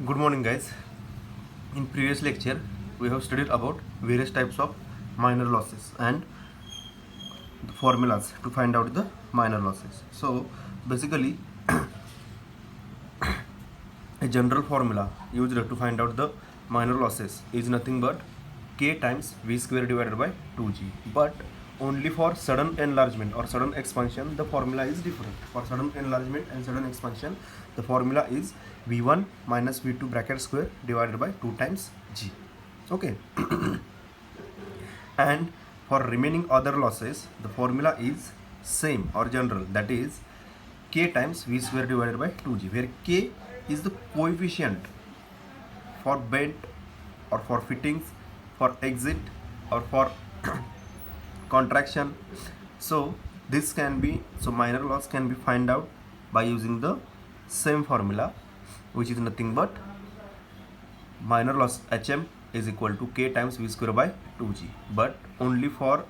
Good morning, guys. In previous lecture, we have studied about various types of minor losses and the formulas to find out the minor losses. So, basically, a general formula used to find out the minor losses is nothing but k times v square divided by 2g. But only for sudden enlargement or sudden expansion, the formula is different. For sudden enlargement and sudden expansion, the formula is v1 minus v2 bracket square divided by 2 times g. Okay. And for remaining other losses, the formula is same or general, that is k times v square divided by 2g, where k is the coefficient for bend or for fittings, for exit or for contraction. So this can be, so minor loss can be find out by using the same formula, which is nothing but minor loss hm is equal to k times v square by 2g. But only for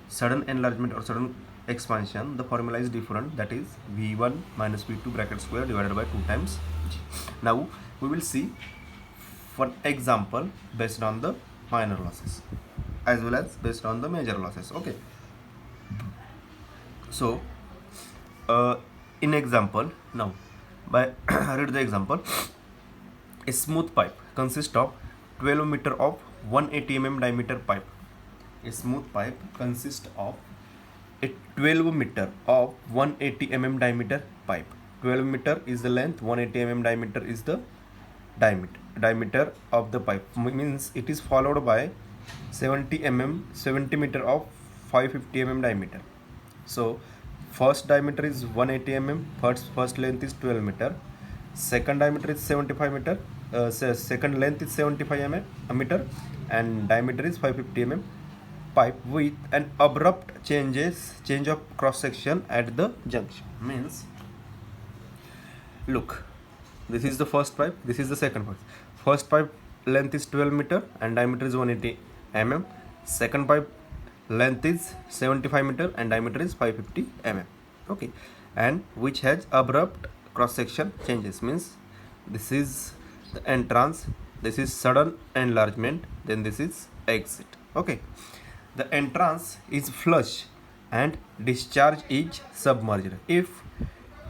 sudden enlargement or sudden expansion, the formula is different, that is v1 minus v2 bracket square divided by 2 times g. Now we will see one example based on the minor losses as well as based on the major losses. Okay, so in example, now by read the example. A smooth pipe consists of 12 meter of 180 mm diameter pipe. A smooth pipe consists of a 12 meter of 180 mm diameter pipe. 12 meter is the length, 180 mm diameter is the diameter of the pipe, means it is followed by 70 meter of 550 mm diameter. So first diameter is 180 mm, first length is 12 meter, second diameter is 75 meter, second length is 75 meter, and diameter is 550 mm pipe with an abrupt change of cross section at the junction. Means, look, this is the first pipe, this is the second pipe. First pipe length is 12 meter and diameter is 180 mm. Second pipe length is 75 meter and diameter is 550 mm. Okay, and which has abrupt cross section changes, means this is the entrance, this is sudden enlargement, then this is exit. Okay, the entrance is flush and discharge is submerged. If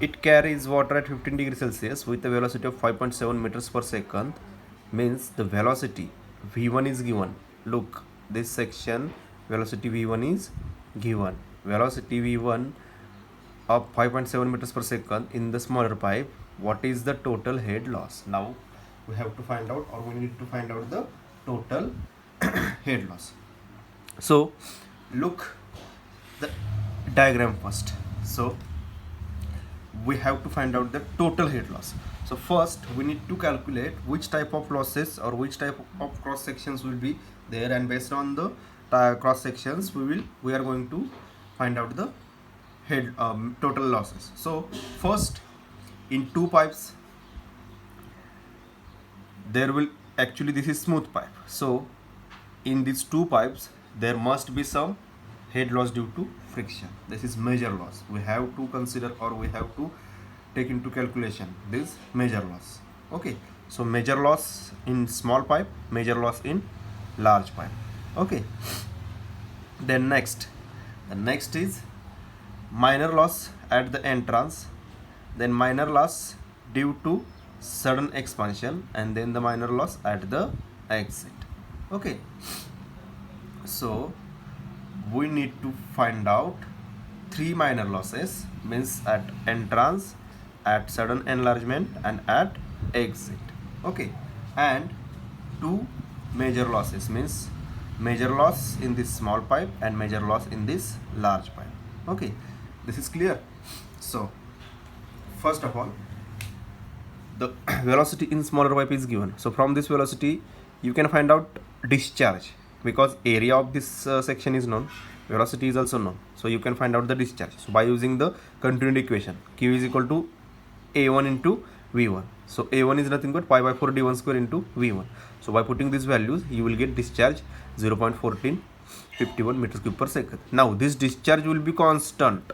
it carries water at 15 degrees Celsius with a velocity of 5.7 meters per second, means the velocity v1 is given. Look, this section velocity v1 is given. Velocity v1 of 5.7 meters per second in the smaller pipe. What is the total head loss? Now we have to find out, or we need to find out the total head loss. So look the diagram first. So we have to find out the total head loss. So first we need to calculate which type of losses or which type of cross sections will be there, and based on the cross sections we are going to find out the head total losses. So first, in two pipes there will, actually this is smooth pipe, so in these two pipes there must be some head loss due to friction. This is major loss. We have to consider, or we have to take into calculation this major loss. Okay, so major loss in small pipe, major loss in large pipe. Okay, then the next is minor loss at the entrance, then minor loss due to sudden expansion, and then the minor loss at the exit. Okay, so we need to find out three minor losses, means at entrance, at sudden enlargement, and at exit. Okay, and two major losses, means major loss in this small pipe and major loss in this large pipe. Okay, this is clear. So first of all, the velocity in smaller pipe is given. So from this velocity you can find out discharge, because area of this section is known, velocity is also known, so you can find out the discharge. So by using the continued equation, q is equal to a1 into v1. So a1 is nothing but pi by 4 d1 square into v1. So by putting these values you will get discharge 0.1451 meters cube per second. Now this discharge will be constant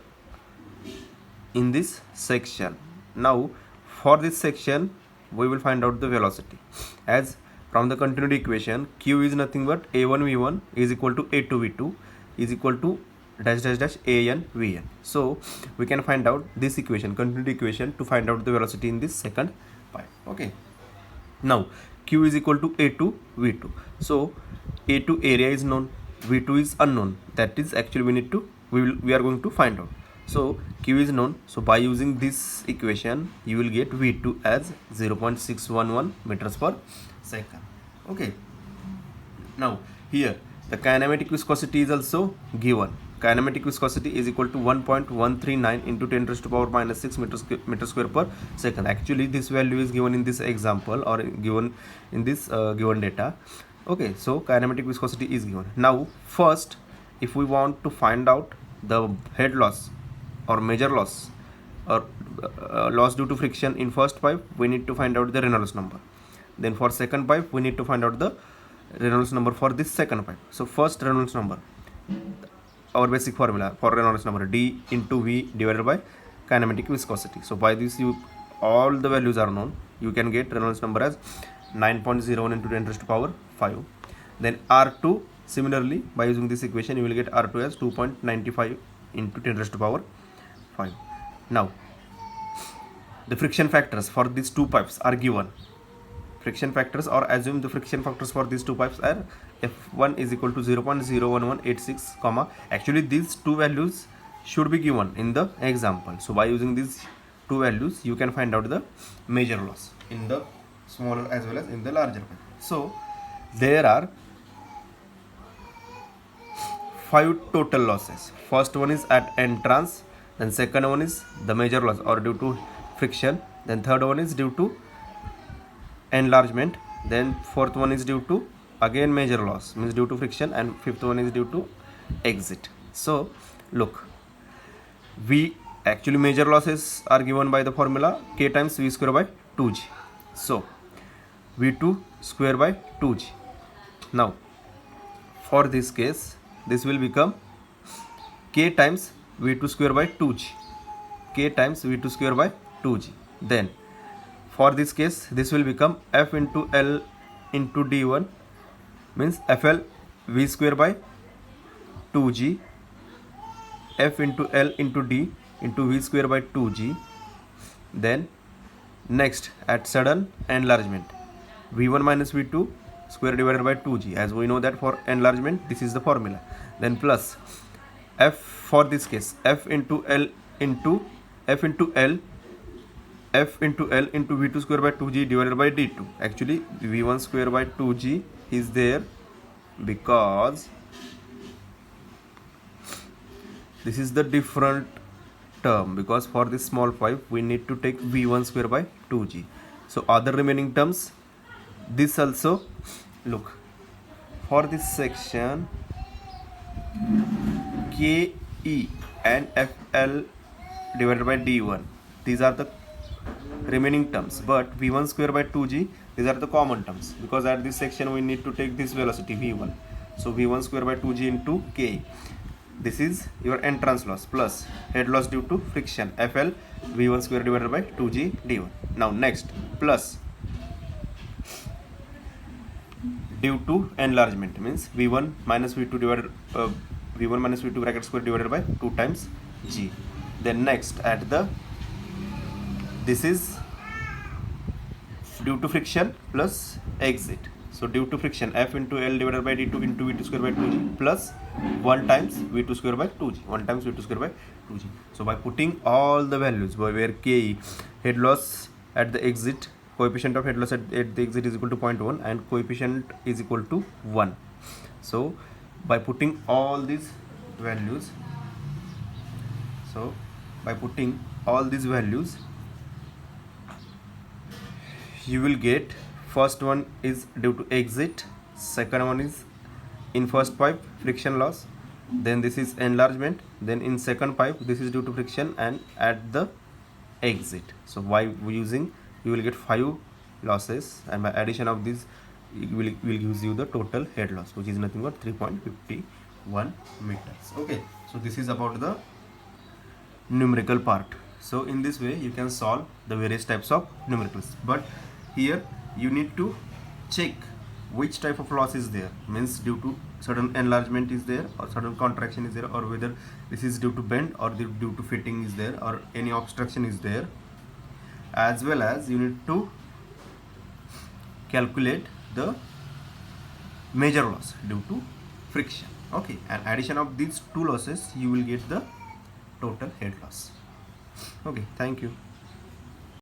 in this section. Now for this section we will find out the velocity. As from the continuity equation, q is nothing but a1 v1 is equal to a2 v2 is equal to dash dash dash an vn. So we can find out this equation, continuity equation, to find out the velocity in this second pipe. Okay, now q is equal to a2 v2. So a2 area is known, v2 is unknown, that is actually we are going to find out. So q is known, so by using this equation you will get v2 as 0.611 meters per second. Okay, now here the kinematic viscosity is also given. Kinematic viscosity is equal to 1.139 into 10 raised to power minus 6 meter square per second. Actually this value is given in this example or given in this given data. Okay, so kinematic viscosity is given. Now first, if we want to find out the head loss or major loss or loss due to friction in first pipe, we need to find out the Reynolds number. Then for second pipe we need to find out the Reynolds number for this second pipe. So first Reynolds number, our basic formula for Reynolds number, d into v divided by kinematic viscosity. So by this all the values are known, you can get Reynolds number as 9.01 into 10 raised to power 5. Then R2, similarly by using this equation you will get R2 as 2.95 into 10 raised to power 5. Now the friction factors for these two pipes are given. Friction factors, or assume the friction factors for these two pipes are f1 is equal to 0.01186 comma. Actually these two values should be given in the example. So by using these two values you can find out the major loss in the smaller as well as in the larger pipe. So there are 5 total losses. First one is at entrance, then second one is the major loss or due to friction, then third one is due to enlargement, then fourth one is due to again major loss means due to friction, and fifth one is due to exit. So look, we actually major losses are given by the formula k times v square by 2g. So v2 square by 2g. Now for this case this will become k times v2 square by 2g, k times v2 square by 2g. Then for this case this will become f into l into d1 means fl v square by 2g, f into l into d into v square by 2g. Then next at sudden enlargement, v1 minus v2 square divided by 2g, as we know that for enlargement this is the formula. Then plus f, for this case f into l into f into l into v2 square by 2g divided by d2. Actually v1 square by 2g is there because this is the different term, because for this small pipe we need to take v1 square by 2g. So other remaining terms, this also, look, for this section ke and fl divided by d1, these are the remaining terms, but v1 square by 2g, these are the common terms, because at this section we need to take this velocity v1. So v1 square by 2g into k, this is your entrance loss plus head loss due to friction fl v1 square divided by 2g d1. Now next plus due to enlargement means v1 minus v2 divided v1 minus v2 bracket square divided by 2 times g. Then next at the, this is due to friction plus exit. So due to friction f into l divided by d2 into v2 square by 2g plus 1 times v2 square by 2g, 1 times v2 square by 2g. So by putting all the values where ke, head loss at the exit, coefficient of head loss at the exit is equal to 0.1 and coefficient is equal to 1. So by putting all these values, you will get, first one is due to exit, second one is in first pipe friction loss, then this is enlargement, then in second pipe this is due to friction and at the exit. So by using, you will get 5 losses, and by addition of this will gives you the total head loss, which is nothing but 3.51 meters. Okay, so this is about the numerical part. So in this way you can solve the various types of numericals. But here you need to check which type of loss is there, means due to sudden enlargement is there or sudden contraction is there, or whether this is due to bend or due to fitting is there, or any obstruction is there, as well as you need to calculate the major loss due to friction. Okay, and addition of these two losses you will get the total head loss. Okay, thank you.